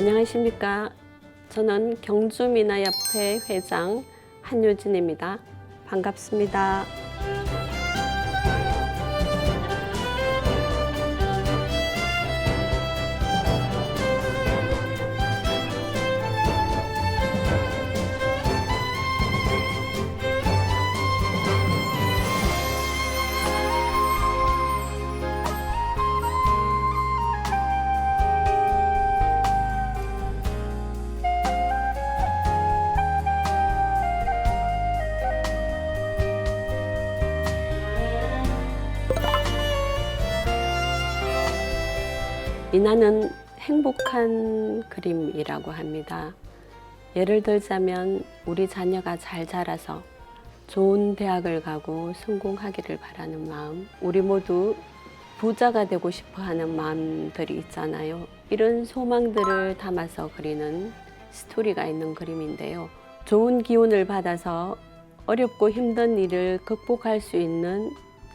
안녕하십니까. 저는 경주민화협회 회장 한유진입니다. 반갑습니다. 민화는 행복한 그림이라고 합니다. 예를 들자면 우리 자녀가 잘 자라서 좋은 대학을 가고 성공하기를 바라는 마음, 우리 모두 부자가 되고 싶어 하는 마음들이 있잖아요. 이런 소망들을 담아서 그리는 스토리가 있는 그림인데요. 좋은 기운을 받아서 어렵고 힘든 일을 극복할 수 있는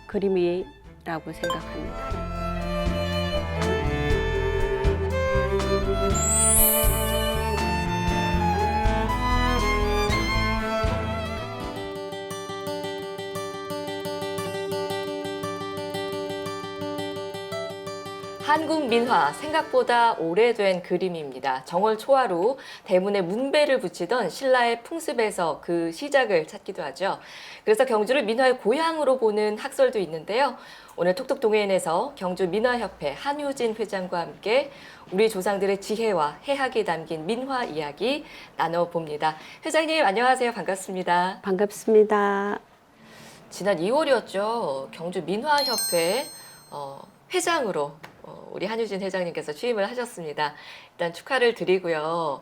그림이라고 생각합니다. 한국 민화 생각보다 오래된 그림입니다. 정월 초하루 대문에 문배를 붙이던 신라의 풍습에서 그 시작을 찾기도 하죠. 그래서 경주를 민화의 고향으로 보는 학설도 있는데요. 오늘 톡톡 동해인에서 경주 민화협회 한유진 회장과 함께 우리 조상들의 지혜와 해학이 담긴 민화 이야기 나눠봅니다. 회장님 안녕하세요. 반갑습니다. 반갑습니다. 지난 2월이었죠. 경주 민화협회 회장으로 우리 한유진 회장님께서 취임을 하셨습니다. 일단 축하를 드리고요.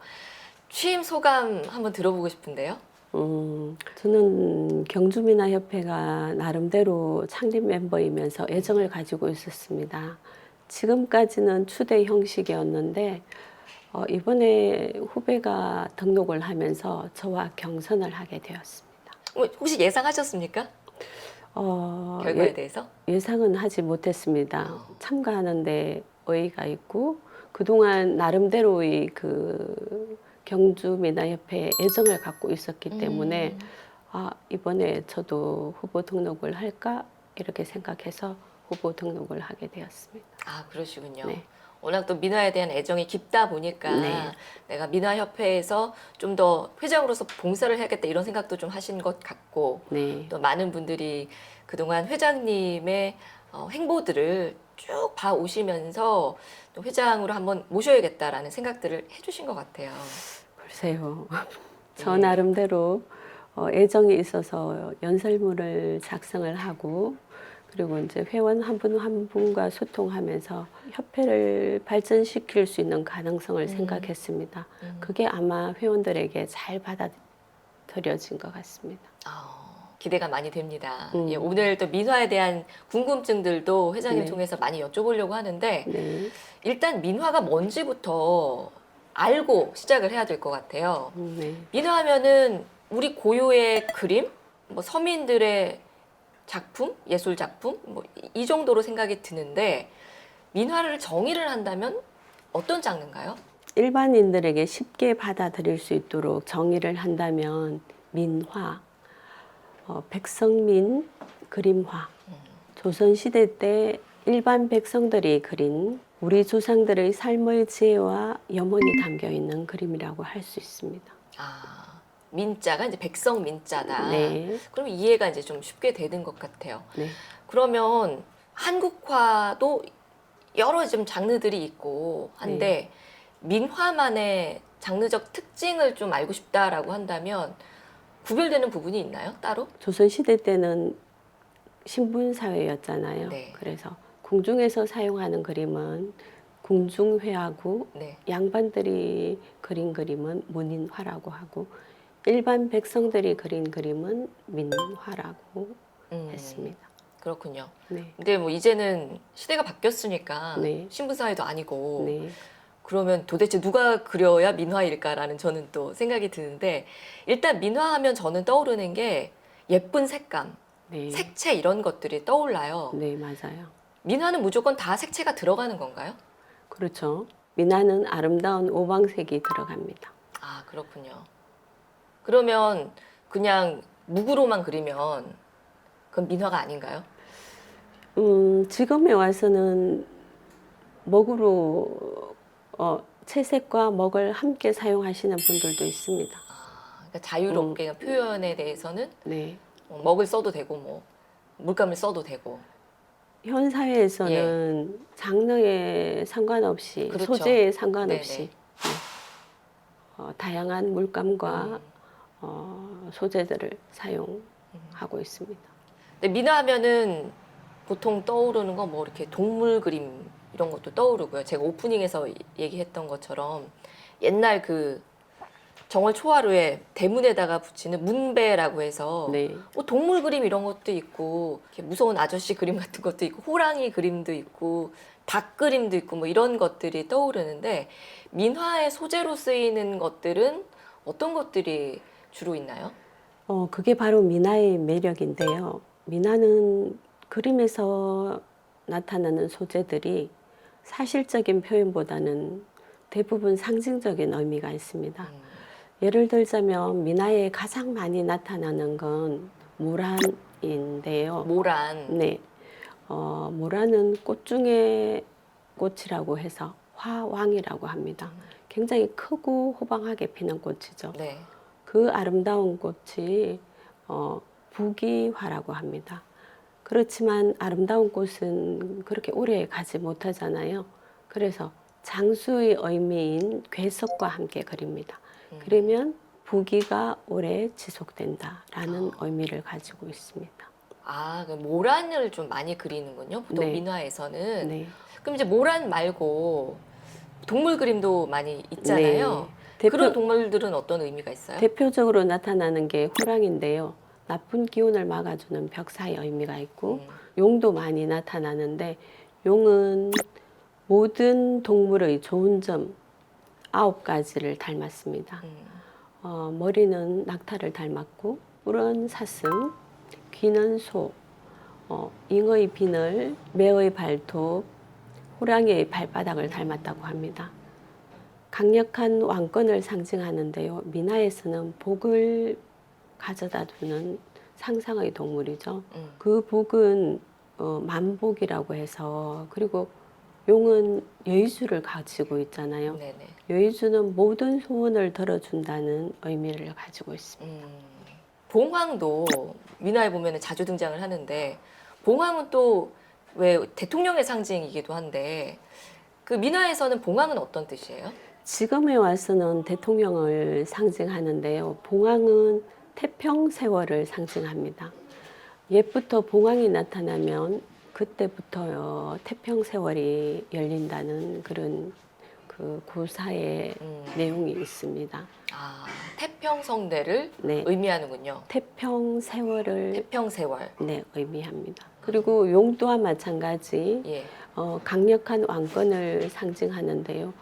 취임 소감 한번 들어보고 싶은데요. 저는 경주민화협회가 나름대로 창립 멤버이면서 애정을 가지고 있었습니다. 지금까지는 추대 형식이었는데 이번에 후배가 등록을 하면서 저와 경선을 하게 되었습니다. 혹시 예상하셨습니까? 결과에 대해서? 예상은 하지 못했습니다. 참가하는데 의의가 있고 그동안 나름대로의 그 경주민화협회에 애정을 갖고 있었기 때문에 이번에 저도 후보 등록을 할까 이렇게 생각해서 후보 등록을 하게 되었습니다. 아, 그러시군요. 네. 워낙 또 민화에 대한 애정이 깊다 보니까 네. 내가 민화협회에서 좀 더 회장으로서 봉사를 해야겠다 이런 생각도 좀 하신 것 같고 네. 또 많은 분들이 그동안 회장님의 행보들을 쭉 봐오시면서 또 회장으로 한번 모셔야겠다라는 생각들을 해주신 것 같아요. 글쎄요. 저 나름대로 애정이 있어서 연설문을 작성을 하고 그리고 이제 회원 한 분 한 분과 소통하면서 협회를 발전시킬 수 있는 가능성을 생각했습니다. 그게 아마 회원들에게 잘 받아들여진 것 같습니다. 기대가 많이 됩니다. 예, 오늘 또 민화에 대한 궁금증들도 회장님 네. 통해서 많이 여쭤보려고 하는데 네. 일단 민화가 뭔지부터 알고 시작을 해야 될 것 같아요. 네. 민화하면은 우리 고유의 그림, 뭐 서민들의 작품, 예술 작품, 뭐 이 정도로 생각이 드는데 민화를 정의를 한다면 어떤 장르인가요? 일반인들에게 쉽게 받아들일 수 있도록 정의를 한다면 민화, 백성민 그림화, 조선시대 때 일반 백성들이 그린 우리 조상들의 삶의 지혜와 염원이 담겨 있는 그림이라고 할 수 있습니다. 민자가 이제 백성 민자다. 네. 그럼 이해가 이제 좀 쉽게 되는 것 같아요. 네. 그러면 한국화도 여러 좀 장르들이 있고 한데 민화만의 장르적 특징을 좀 알고 싶다라고 한다면 구별되는 부분이 있나요? 따로? 조선시대 때는 신분사회였잖아요. 네. 그래서 궁중에서 사용하는 그림은 궁중회하고 네. 양반들이 그린 그림은 문인화라고 하고 일반 백성들이 그린 그림은 민화라고 했습니다. 그렇군요. 네. 근데 뭐 이제는 시대가 바뀌었으니까 네. 신분사회도 아니고 네. 그러면 도대체 누가 그려야 민화일까라는 저는 또 생각이 드는데 일단 민화하면 저는 떠오르는 게 예쁜 색감, 네. 색채 이런 것들이 떠올라요. 네, 맞아요. 민화는 무조건 다 색채가 들어가는 건가요? 그렇죠. 미나는 아름다운 오방색이 들어갑니다. 아, 그렇군요. 그러면 그냥 묵으로만 그리면 그건 민화가 아닌가요? 지금에 와서는 먹으로 채색과 먹을 함께 사용하시는 분들도 있습니다. 그러니까 자유롭게 표현에 대해서는 네. 먹을 써도 되고 뭐 물감을 써도 되고. 현 사회에서는 장르에 상관없이 예. 그렇죠. 소재에 상관없이 네네. 다양한 물감과 음. 소재들을 사용하고 있습니다. 근데 민화하면은 보통 떠오르는 건 뭐 이렇게 동물 그림 이런 것도 떠오르고요. 제가 오프닝에서 얘기했던 것처럼 옛날 그 정월 초하루에 대문에다가 붙이는 문배라고 해서 네. 뭐 동물 그림 이런 것도 있고 이렇게 무서운 아저씨 그림 같은 것도 있고 호랑이 그림도 있고 닭 그림도 있고 뭐 이런 것들이 떠오르는데 민화의 소재로 쓰이는 것들은 어떤 것들이 주로 있나요? 그게 바로 미나의 매력인데요. 미나는 그림에서 나타나는 소재들이 사실적인 표현보다는 대부분 상징적인 의미가 있습니다. 예를 들자면 미나에 가장 많이 나타나는 건 모란인데요. 모란. 네, 모란은 꽃 중에 꽃이라고 해서 화왕이라고 합니다. 굉장히 크고 호방하게 피는 꽃이죠. 네. 그 아름다운 꽃이 부귀화라고 합니다. 그렇지만 아름다운 꽃은 그렇게 오래 가지 못하잖아요. 그래서 장수의 의미인 괴석과 함께 그립니다. 그러면 부귀가 오래 지속된다라는 의미를 가지고 있습니다. 아, 그 모란을 좀 많이 그리는군요. 보통 네. 민화에서는. 네. 그럼 이제 모란 말고 동물 그림도 많이 있잖아요. 네. 그런 동물들은 어떤 의미가 있어요? 대표적으로 나타나는 게 호랑인데요. 나쁜 기운을 막아주는 벽사의 의미가 있고 용도 많이 나타나는데 용은 모든 동물의 좋은 점 9가지를 닮았습니다. 머리는 낙타를 닮았고 뿔은 사슴, 귀는 소, 잉의 비늘, 매의 발톱, 호랑이의 발바닥을 닮았다고 합니다. 강력한 왕권을 상징하는데요. 민화에서는 복을 가져다 주는 상상의 동물이죠. 그 복은 만복이라고 해서 그리고 용은 여의주를 가지고 있잖아요. 네네. 여의주는 모든 소원을 들어준다는 의미를 가지고 있습니다. 봉황도 민화에 보면 자주 등장을 하는데 봉황은 또 왜 대통령의 상징이기도 한데 그 민화에서는 봉황은 어떤 뜻이에요? 지금에 와서는 대통령을 상징하는데요. 봉황은 태평세월을 상징합니다. 옛부터 봉황이 나타나면 그때부터 태평세월이 열린다는 그런 그 구사의 내용이 있습니다. 아, 태평성대를 네. 의미하는군요. 태평세월을 태평세월. 네, 의미합니다. 그리고 용 또한 마찬가지 예. 강력한 왕권을 상징하는데요.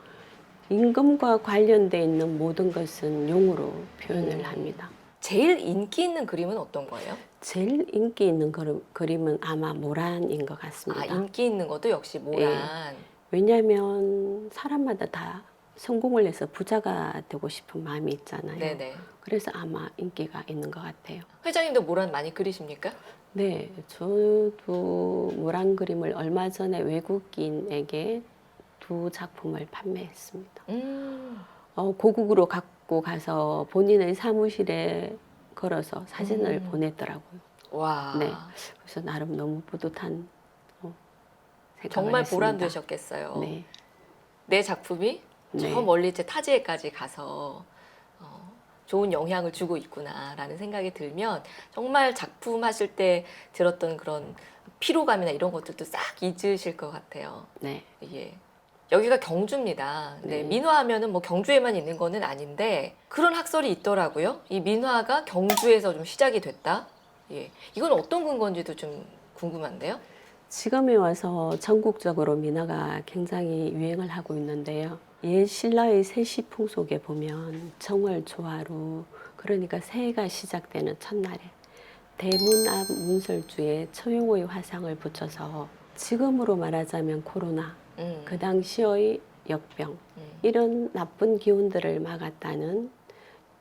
임금과 관련돼 있는 모든 것은 용으로 표현을 합니다. 제일 인기 있는 그림은 어떤 거예요? 제일 인기 있는 그림은 아마 모란인 것 같습니다. 아, 인기 있는 것도 역시 모란. 왜냐하면 사람마다 다 성공을 해서 부자가 되고 싶은 마음이 있잖아요. 네네. 그래서 아마 인기가 있는 것 같아요. 회장님도 모란 많이 그리십니까? 네, 저도 모란 그림을 얼마 전에 외국인에게 2작품을 판매했습니다. 고국으로 갖고 가서 본인의 사무실에 걸어서 사진을 보냈더라고요. 와. 네, 그래서 나름 너무 뿌듯한 생각을 정말 했습니다. 보람되셨겠어요. 네, 내 작품이 네. 저 멀리 제 타지에까지 가서 좋은 영향을 주고 있구나라는 생각이 들면 정말 작품 하실 때 들었던 그런 피로감이나 이런 것들도 싹 잊으실 것 같아요. 네. 예. 여기가 경주입니다. 네, 네. 민화하면은 뭐 경주에만 있는 거는 아닌데 그런 학설이 있더라고요. 이 민화가 경주에서 좀 시작이 됐다. 예. 이건 어떤 근거인지도 좀 궁금한데요. 지금에 와서 전국적으로 민화가 굉장히 유행을 하고 있는데요. 옛 신라의 세시풍 속에 보면 정월 초하루, 그러니까 새해가 시작되는 첫날에 대문 앞 문설주에 처용의 화상을 붙여서 지금으로 말하자면 코로나, 그 당시의 역병 이런 나쁜 기운들을 막았다는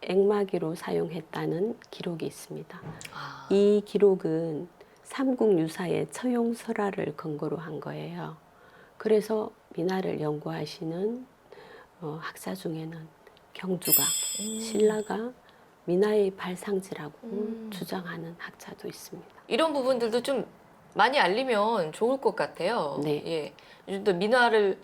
액마기로 사용했다는 기록이 있습니다. 아, 이 기록은 삼국유사의 처용설화를 근거로 한 거예요. 그래서 미나를 연구하시는 학자 중에는 경주가 신라가 미나의 발상지라고 주장하는 학자도 있습니다. 이런 부분들도 좀 많이 알리면 좋을 것 같아요. 네. 예. 요즘 또 민화를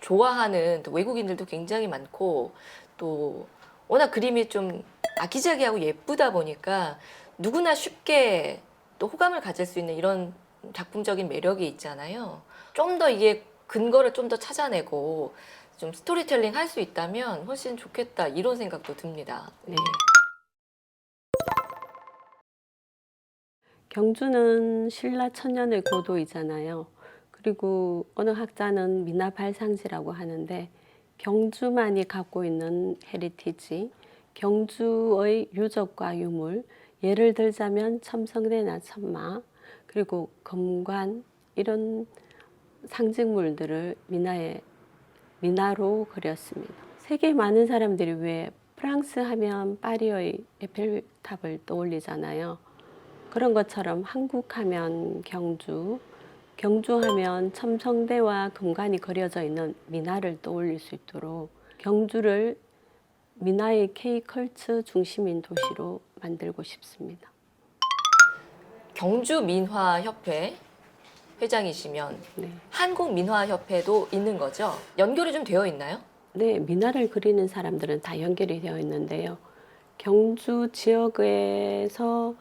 좋아하는 또 외국인들도 굉장히 많고 또 워낙 그림이 좀 아기자기하고 예쁘다 보니까 누구나 쉽게 또 호감을 가질 수 있는 이런 작품적인 매력이 있잖아요. 좀 더 이게 근거를 좀 더 찾아내고 좀 스토리텔링 할 수 있다면 훨씬 좋겠다 이런 생각도 듭니다. 네. 경주는 신라 천년의 고도이잖아요. 그리고 어느 학자는 미나 발상지라고 하는데 경주만이 갖고 있는 헤리티지, 경주의 유적과 유물, 예를 들자면 첨성대나 천마, 그리고 금관 이런 상징물들을 미나로 그렸습니다. 세계 많은 사람들이 왜 프랑스 하면 파리의 에펠탑을 떠올리잖아요. 그런 것처럼 한국 하면 경주, 경주 하면 첨성대와 금관이 그려져 있는 미나를 떠올릴 수 있도록 경주를 미나의 K컬처 중심인 도시로 만들고 싶습니다. 경주민화협회 회장이시면 네. 한국민화협회도 있는 거죠? 연결이 좀 되어 있나요? 네, 미나를 그리는 사람들은 다 연결이 되어 있는데요. 경주 지역에서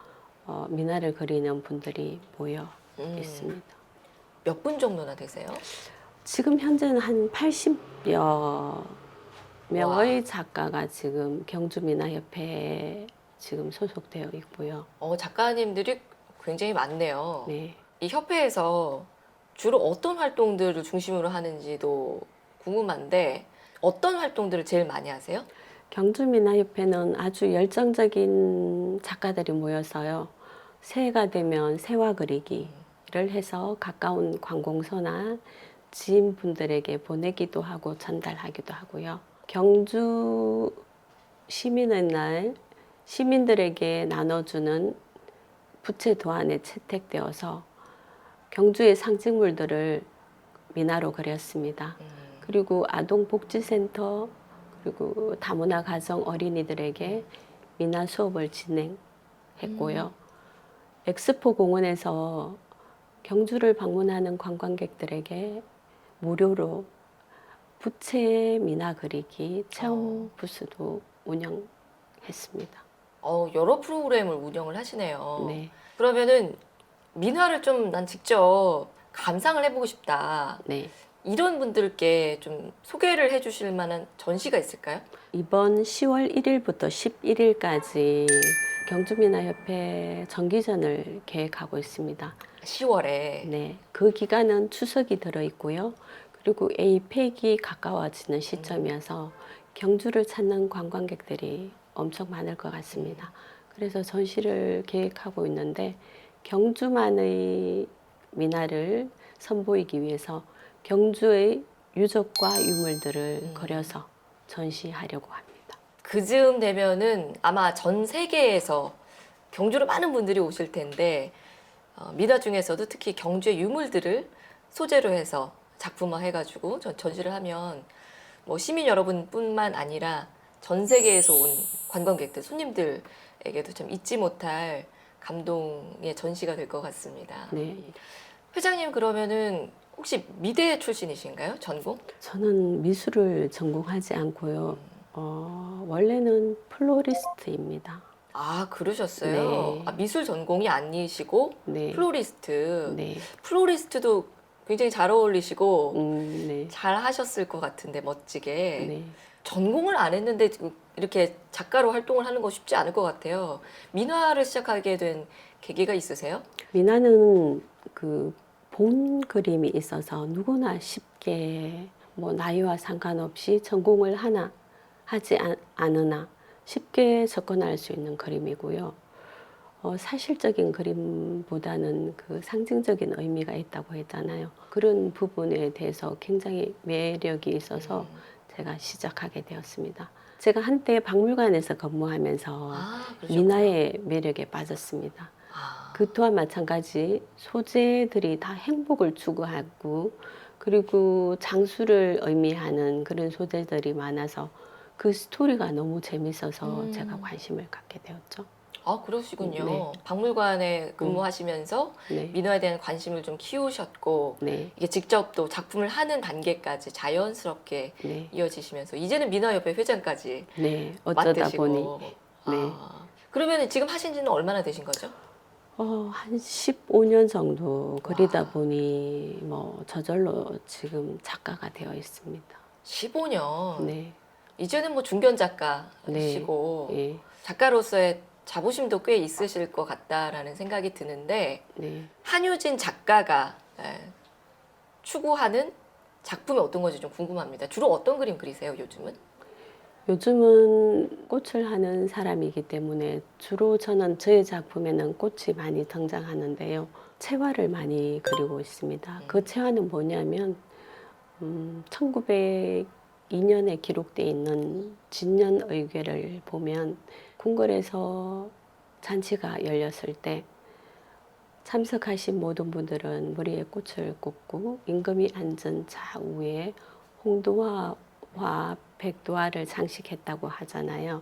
미나를 그리는 분들이 모여 있습니다. 몇 분 정도나 되세요? 지금 현재는 한 80여 명의 작가가 지금 경주미나협회에 지금 소속되어 있고요. 작가님들이 굉장히 많네요. 네. 이 협회에서 주로 어떤 활동들을 중심으로 하는지도 궁금한데 어떤 활동들을 제일 많이 하세요? 경주미나협회는 아주 열정적인 작가들이 모여서요. 새해가 되면 새화 그리기를 해서 가까운 관공서나 지인분들에게 보내기도 하고 전달하기도 하고요. 경주 시민의 날 시민들에게 나눠주는 부채 도안에 채택되어서 경주의 상징물들을 미나로 그렸습니다. 그리고 아동복지센터 그리고 다문화 가정 어린이들에게 미나 수업을 진행했고요. 엑스포 공원에서 경주를 방문하는 관광객들에게 무료로 부채 미나 그리기 체험 부스도 운영했습니다. 여러 프로그램을 운영을 하시네요. 네, 그러면은 민화를 좀 난 직접 감상을 해보고 싶다. 네. 이런 분들께 좀 소개를 해주실 만한 전시가 있을까요? 이번 10월 1일부터 11일까지 경주미나협회 정기전을 계획하고 있습니다. 10월에. 네, 그 기간은 추석이 들어 있고요. 그리고 에이펙이 가까워지는 시점이어서 경주를 찾는 관광객들이 엄청 많을 것 같습니다. 그래서 전시를 계획하고 있는데 경주만의 미나를 선보이기 위해서 경주의 유적과 유물들을 그려서 전시하려고 합니다. 그즈음 되면은 아마 전 세계에서 경주로 많은 분들이 오실 텐데 미나 중에서도 특히 경주의 유물들을 소재로 해서 작품화 해가지고 전시를 하면 뭐 시민 여러분뿐만 아니라 전 세계에서 온 관광객들, 손님들에게도 좀 잊지 못할 감동의 전시가 될 것 같습니다. 네. 회장님 그러면은 혹시 미대 출신이신가요? 전공? 저는 미술을 전공하지 않고요. 원래는 플로리스트입니다. 아, 그러셨어요? 네. 미술 전공이 아니시고 네. 플로리스트. 네. 플로리스트도 굉장히 잘 어울리시고 네. 잘 하셨을 것 같은데 멋지게. 네. 전공을 안 했는데 이렇게 작가로 활동을 하는 거 쉽지 않을 것 같아요. 민화를 시작하게 된 계기가 있으세요? 미나는 그 본 그림이 있어서 누구나 쉽게 뭐 나이와 상관없이 전공을 하지 않으나 쉽게 접근할 수 있는 그림이고요. 사실적인 그림보다는 그 상징적인 의미가 있다고 했잖아요. 그런 부분에 대해서 굉장히 매력이 있어서 제가 시작하게 되었습니다. 제가 한때 박물관에서 근무하면서 그러셨구나. 민화의 매력에 빠졌습니다. 그 또한 마찬가지 소재들이 다 행복을 추구하고 그리고 장수를 의미하는 그런 소재들이 많아서 그 스토리가 너무 재밌어서 제가 관심을 갖게 되었죠. 그러시군요. 네. 박물관에 근무하시면서 네. 민화에 대한 관심을 좀 키우셨고 네. 이게 직접 또 작품을 하는 단계까지 자연스럽게 네. 이어지시면서 이제는 민화협회 회장까지 네. 어쩌다 맡으시고. 보니 네. 그러면 지금 하신 지는 얼마나 되신 거죠? 한 15년 정도 그리다 와. 보니 뭐 저절로 지금 작가가 되어 있습니다. 15년. 네. 이제는 뭐 중견 작가시고 네. 작가로서의 자부심도 꽤 있으실 것 같다라는 생각이 드는데 네. 한유진 작가가 추구하는 작품이 어떤 건지 좀 궁금합니다. 주로 어떤 그림 그리세요, 요즘은? 요즘은 꽃을 하는 사람이기 때문에 주로 저는 저의 작품에는 꽃이 많이 등장하는데요. 채화를 많이 그리고 있습니다. 그 채화는 뭐냐면 1902년에 기록되어 있는 진년의궤를 보면 궁궐에서 잔치가 열렸을 때 참석하신 모든 분들은 머리에 꽃을 꽂고 임금이 앉은 좌우에 홍도화와 백도화를 장식했다고 하잖아요.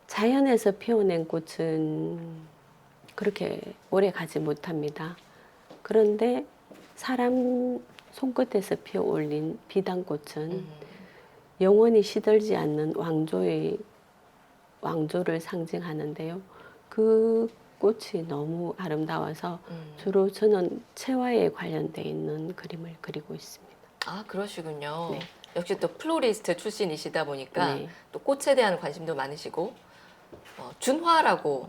자연에서 피어낸 꽃은 그렇게 오래 가지 못합니다. 그런데 사람 손끝에서 피어 올린 비단꽃은 영원히 시들지 않는 왕조를 상징하는데요. 그 꽃이 너무 아름다워서 주로 저는 채화에 관련돼 있는 그림을 그리고 있습니다. 그러시군요. 네. 역시 또 플로리스트 출신이시다 보니까 네. 또 꽃에 대한 관심도 많으시고 준화라고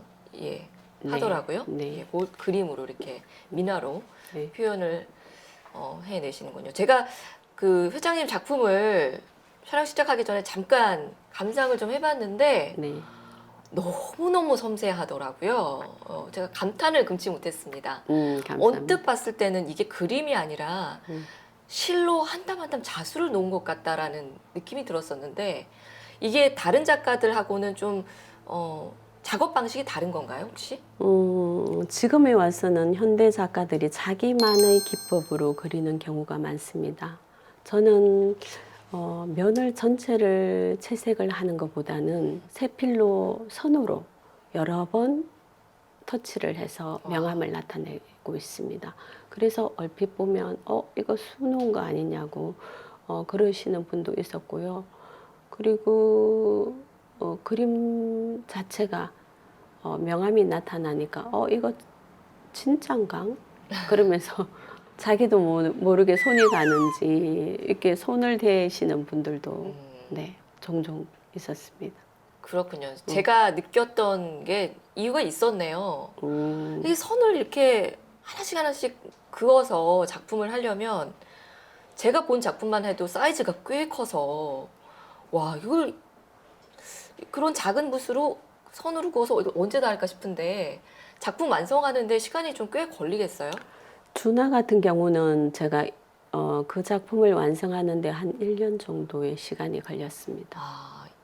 하더라고요. 네. 예, 그림으로 이렇게 민화로 네. 표현을 해내시는군요. 제가 그 회장님 작품을 촬영 시작하기 전에 잠깐 감상을 좀 해봤는데 네. 너무너무 섬세하더라고요. 제가 감탄을 금치 못했습니다. 감사합니다. 언뜻 봤을 때는 이게 그림이 아니라 음. 실로 한 땀 한 땀 자수를 놓은 것 같다라는 느낌이 들었었는데 이게 다른 작가들하고는 좀 작업 방식이 다른 건가요, 혹시? 지금에 와서는 현대 작가들이 자기만의 기법으로 그리는 경우가 많습니다. 저는 면을 전체를 채색을 하는 것보다는 세필로 선으로 여러 번 터치를 해서 명암을 나타내고 있습니다. 그래서 얼핏 보면 이거 수놓은 거 아니냐고 그러시는 분도 있었고요. 그리고 그림 자체가 명암이 나타나니까 이거 진짠가? 그러면서 자기도 모르게 손이 가는지 이렇게 손을 대시는 분들도 네, 종종 있었습니다. 그렇군요. 제가 느꼈던 게 이유가 있었네요. 이 선을 이렇게 하나씩 하나씩 그어서 작품을 하려면 제가 본 작품만 해도 사이즈가 꽤 커서 와, 이걸 그런 작은 붓으로 선으로 그어서 이거 언제 다 할까 싶은데 작품 완성하는데 시간이 좀 꽤 걸리겠어요? 준하 같은 경우는 제가 그 작품을 완성하는데 한 1년 정도의 시간이 걸렸습니다.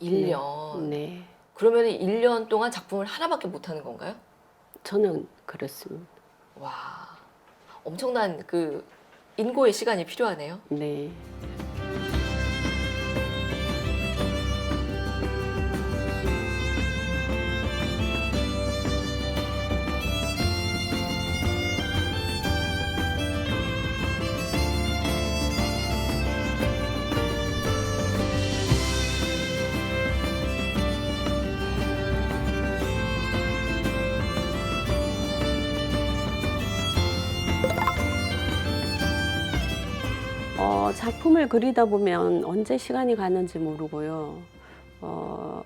1년. 네. 그러면 1년 동안 작품을 하나밖에 못 하는 건가요? 저는 그렇습니다. 와, 엄청난 그 인고의 시간이 필요하네요. 네. 작품을 그리다 보면 언제 시간이 가는지 모르고요.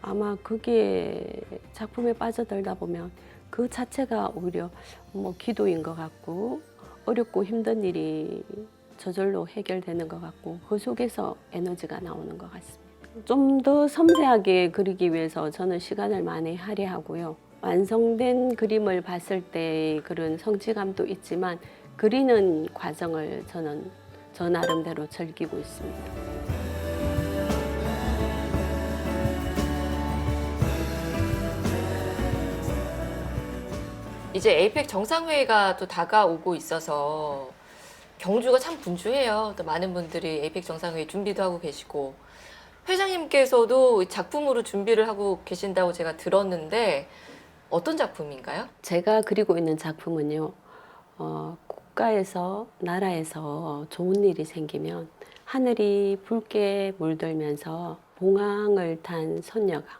아마 그게 작품에 빠져들다 보면 그 자체가 오히려 뭐 기도인 것 같고 어렵고 힘든 일이 저절로 해결되는 것 같고 그 속에서 에너지가 나오는 것 같습니다. 좀 더 섬세하게 그리기 위해서 저는 시간을 많이 할애하고요. 완성된 그림을 봤을 때 그런 성취감도 있지만 그리는 과정을 저는 저 나름대로 즐기고 있습니다. 이제 에이펙 정상회의가 또 다가오고 있어서 경주가 참 분주해요. 또 많은 분들이 에이펙 정상회의 준비도 하고 계시고 회장님께서도 작품으로 준비를 하고 계신다고 제가 들었는데 어떤 작품인가요? 제가 그리고 있는 작품은요, 국가에서, 나라에서 좋은 일이 생기면 하늘이 붉게 물들면서 봉황을 탄 선녀가,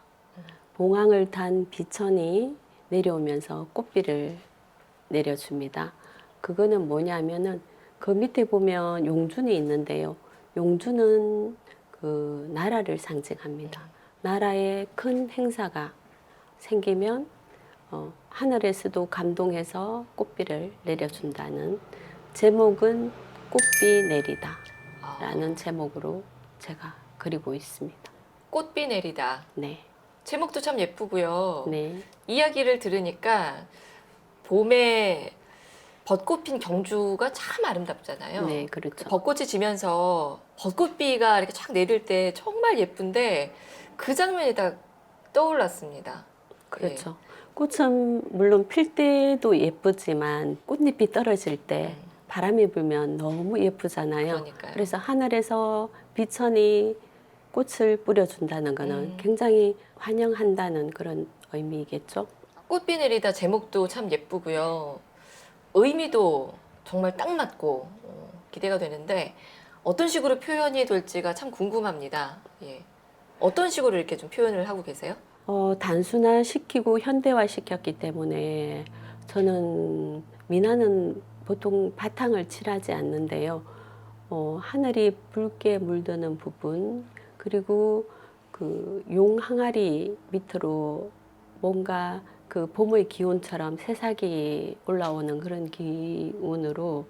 봉황을 탄 비천이 내려오면서 꽃비를 내려줍니다. 그거는 뭐냐면은 그 밑에 보면 용준이 있는데요. 용준은 그 나라를 상징합니다. 나라에 큰 행사가 생기면 하늘에서도 감동해서 꽃비를 내려준다는 제목은 꽃비 내리다 라는 제목으로 제가 그리고 있습니다. 꽃비 내리다. 네. 제목도 참 예쁘고요. 네. 이야기를 들으니까 봄에 벚꽃 핀 경주가 참 아름답잖아요. 네, 그렇죠. 벚꽃이 지면서 벚꽃비가 이렇게 쫙 내릴 때 정말 예쁜데 그 장면이 딱 떠올랐습니다. 그렇죠. 꽃은 물론 필 때도 예쁘지만 꽃잎이 떨어질 때 바람이 불면 너무 예쁘잖아요. 그러니까요. 그래서 하늘에서 비천이 꽃을 뿌려준다는 거는 굉장히 환영한다는 그런 의미이겠죠. 꽃비 내리다 제목도 참 예쁘고요. 의미도 정말 딱 맞고 기대가 되는데 어떤 식으로 표현이 될지가 참 궁금합니다. 예. 어떤 식으로 이렇게 좀 표현을 하고 계세요? 단순화시키고 현대화시켰기 때문에 저는 미나는 보통 바탕을 칠하지 않는데요. 하늘이 붉게 물드는 부분, 그리고 그 용 항아리 밑으로 뭔가 그 봄의 기운처럼 새싹이 올라오는 그런 기운으로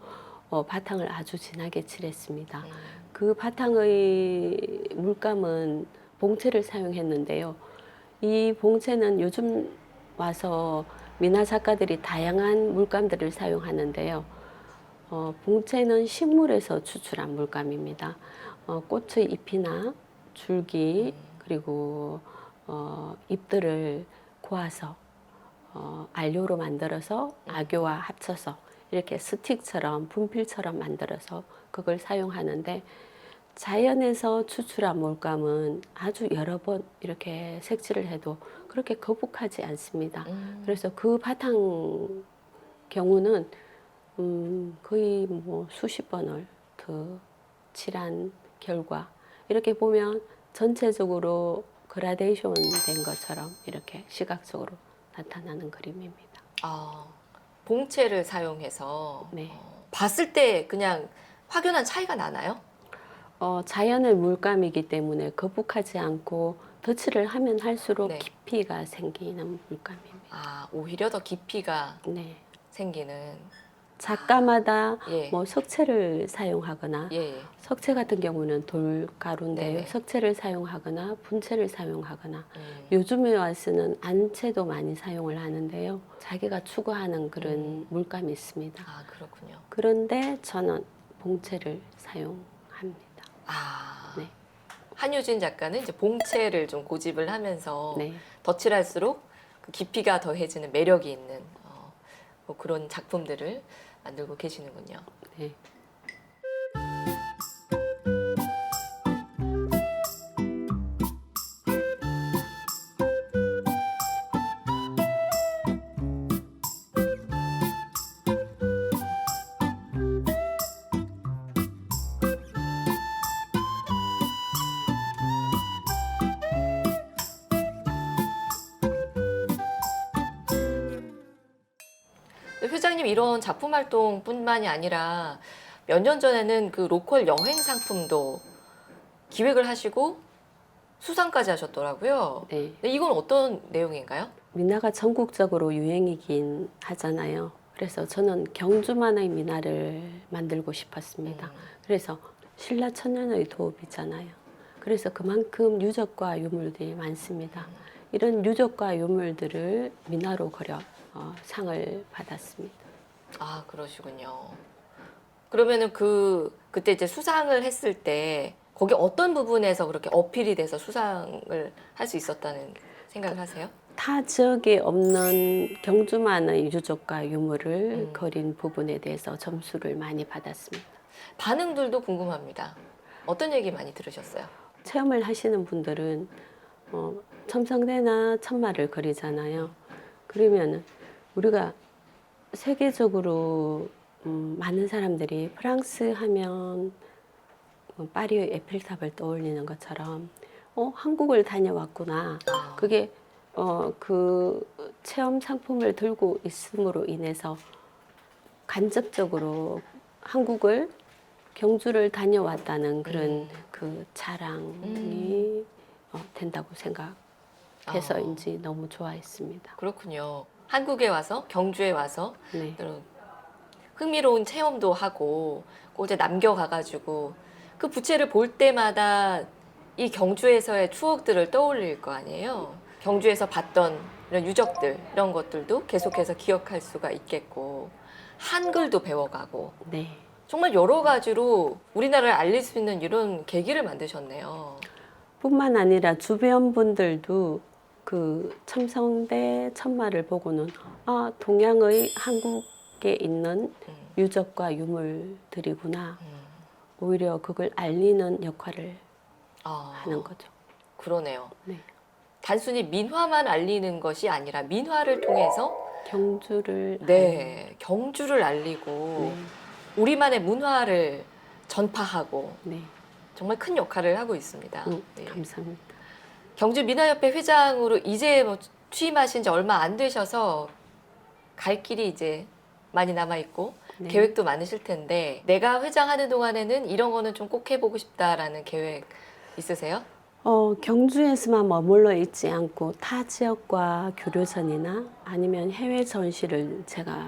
바탕을 아주 진하게 칠했습니다. 그 바탕의 물감은 봉채를 사용했는데요. 이 봉채는 요즘 와서 미나 작가들이 다양한 물감들을 사용하는데요. 봉채는 식물에서 추출한 물감입니다. 꽃의 잎이나 줄기 그리고 잎들을 고아서 안료로 만들어서 악교와 합쳐서 이렇게 스틱처럼 분필처럼 만들어서 그걸 사용하는데 자연에서 추출한 물감은 아주 여러 번 이렇게 색칠을 해도 그렇게 거북하지 않습니다. 그래서 그 바탕 경우는 거의 뭐 수십 번을 더 칠한 결과 이렇게 보면 전체적으로 그라데이션 된 것처럼 이렇게 시각적으로 나타나는 그림입니다. 봉채를 사용해서 네. 봤을 때 그냥 확연한 차이가 나나요? 자연의 물감이기 때문에 거북하지 않고 덧칠을 하면 할수록 네. 깊이가 생기는 물감입니다. 오히려 더 깊이가 네. 생기는. 작가마다 예. 뭐 석채를 사용하거나 예. 석채 같은 경우는 돌가루인데요. 네네. 석채를 사용하거나 분채를 사용하거나 요즘에 와서는 안채도 많이 사용을 하는데요. 자기가 추구하는 그런 물감이 있습니다. 그렇군요. 그런데 저는 봉채를 사용합니다. 네. 한유진 작가는 이제 봉채를 좀 고집을 하면서 네. 덧칠할수록 그 깊이가 더해지는 매력이 있는 뭐 그런 작품들을 만들고 계시는군요. 네. 회장님 이런 작품 활동뿐만이 아니라 몇 년 전에는 그 로컬 여행 상품도 기획을 하시고 수상까지 하셨더라고요. 네. 근데 이건 어떤 내용인가요? 미나가 전국적으로 유행이긴 하잖아요. 그래서 저는 경주만의 미나를 만들고 싶었습니다. 그래서 신라천년의 도읍이잖아요. 그래서 그만큼 유적과 유물들이 많습니다. 이런 유적과 유물들을 민화로 그려 상을 받았습니다. 아, 그러시군요. 그러면은 그때 이제 수상을 했을 때 거기 어떤 부분에서 그렇게 어필이 돼서 수상을 할 수 있었다는 생각을 하세요? 타 지역에 없는 경주만의 유적과 유물을 음. 그린 부분에 대해서 점수를 많이 받았습니다. 반응들도 궁금합니다. 어떤 얘기 많이 들으셨어요? 체험을 하시는 분들은 첨성대나 천마를 그리잖아요. 그러면 우리가 세계적으로 많은 사람들이 프랑스 하면 파리의 에펠탑을 떠올리는 것처럼 한국을 다녀왔구나. 그게 그 체험 상품을 들고 있음으로 인해서 간접적으로 한국을 경주를 다녀왔다는 그런 그 자랑이 된다고 생각해서인지 너무 좋아했습니다. 그렇군요. 한국에 와서 경주에 와서 네. 그런 흥미로운 체험도 하고 꼭 이제 남겨가가지고 그 부채를 볼 때마다 이 경주에서의 추억들을 떠올릴 거 아니에요. 경주에서 봤던 이런 유적들 이런 것들도 계속해서 기억할 수가 있겠고 한글도 배워가고 네. 정말 여러 가지로 우리나라를 알릴 수 있는 이런 계기를 만드셨네요. 뿐만 아니라 주변 분들도 그 첨성대 천마를 보고는 동양의 한국에 있는 유적과 유물들이구나. 오히려 그걸 알리는 역할을 하는 거죠. 그러네요. 네. 단순히 민화만 알리는 것이 아니라 민화를 통해서 경주를 경주를 알리고 네. 우리만의 문화를 전파하고 네. 정말 큰 역할을 하고 있습니다. 네. 감사합니다. 경주 민화협회 회장으로 이제 뭐 취임하신 지 얼마 안 되셔서 갈 길이 이제 많이 남아 있고 네. 계획도 많으실 텐데 내가 회장하는 동안에는 이런 거는 좀 꼭 해보고 싶다라는 계획 있으세요? 경주에서만 머물러 있지 않고 타 지역과 교류선이나 아니면 해외 전시를 제가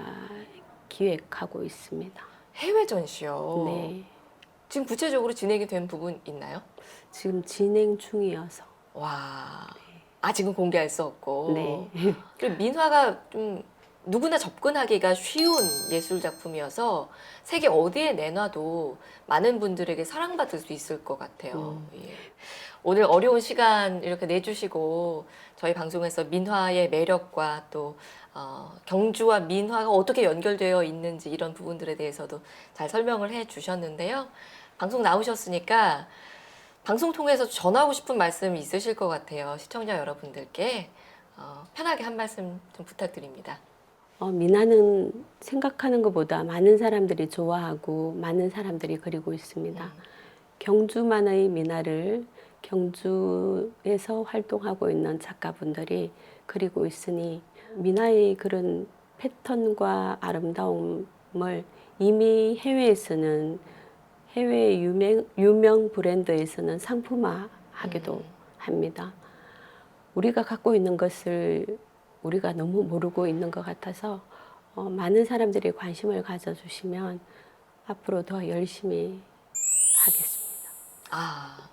기획하고 있습니다. 해외 전시요. 네. 지금 구체적으로 진행이 된 부분 있나요? 지금 진행 중이어서. 와. 지금 공개할 수 없고. 네. 그리고 민화가 좀 누구나 접근하기가 쉬운 예술 작품이어서 세계 어디에 내놔도 많은 분들에게 사랑받을 수 있을 것 같아요. 예. 오늘 어려운 시간 이렇게 내주시고 저희 방송에서 민화의 매력과 또 경주와 민화가 어떻게 연결되어 있는지 이런 부분들에 대해서도 잘 설명을 해 주셨는데요. 방송 나오셨으니까 방송 통해서 전하고 싶은 말씀 있으실 것 같아요. 시청자 여러분들께 편하게 한 말씀 좀 부탁드립니다. 민화는 생각하는 것보다 많은 사람들이 좋아하고 많은 사람들이 그리고 있습니다. 경주만의 민화를 경주에서 활동하고 있는 작가분들이 그리고 있으니 민화의 그런 패턴과 아름다움을 이미 해외에서는 해외 유명 브랜드에서는 상품화하기도 합니다. 우리가 갖고 있는 것을 우리가 너무 모르고 있는 것 같아서 많은 사람들이 관심을 가져주시면 앞으로 더 열심히 하겠습니다.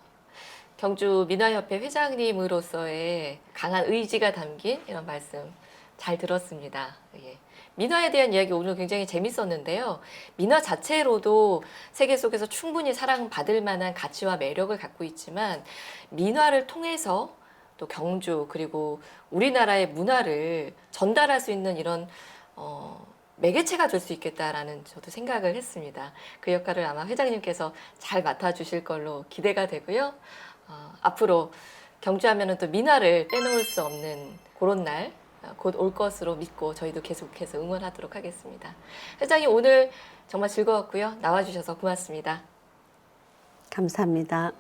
경주 민화협회 회장님으로서의 강한 의지가 담긴 이런 말씀 잘 들었습니다. 예. 민화에 대한 이야기 오늘 굉장히 재밌었는데요. 민화 자체로도 세계 속에서 충분히 사랑받을 만한 가치와 매력을 갖고 있지만 민화를 통해서 또 경주 그리고 우리나라의 문화를 전달할 수 있는 이런 매개체가 될 수 있겠다라는 저도 생각을 했습니다. 그 역할을 아마 회장님께서 잘 맡아주실 걸로 기대가 되고요. 앞으로 경주하면은 또 민화를 빼놓을 수 없는 그런 날 곧 올 것으로 믿고 저희도 계속해서 응원하도록 하겠습니다. 회장님 오늘 정말 즐거웠고요. 나와주셔서 고맙습니다. 감사합니다.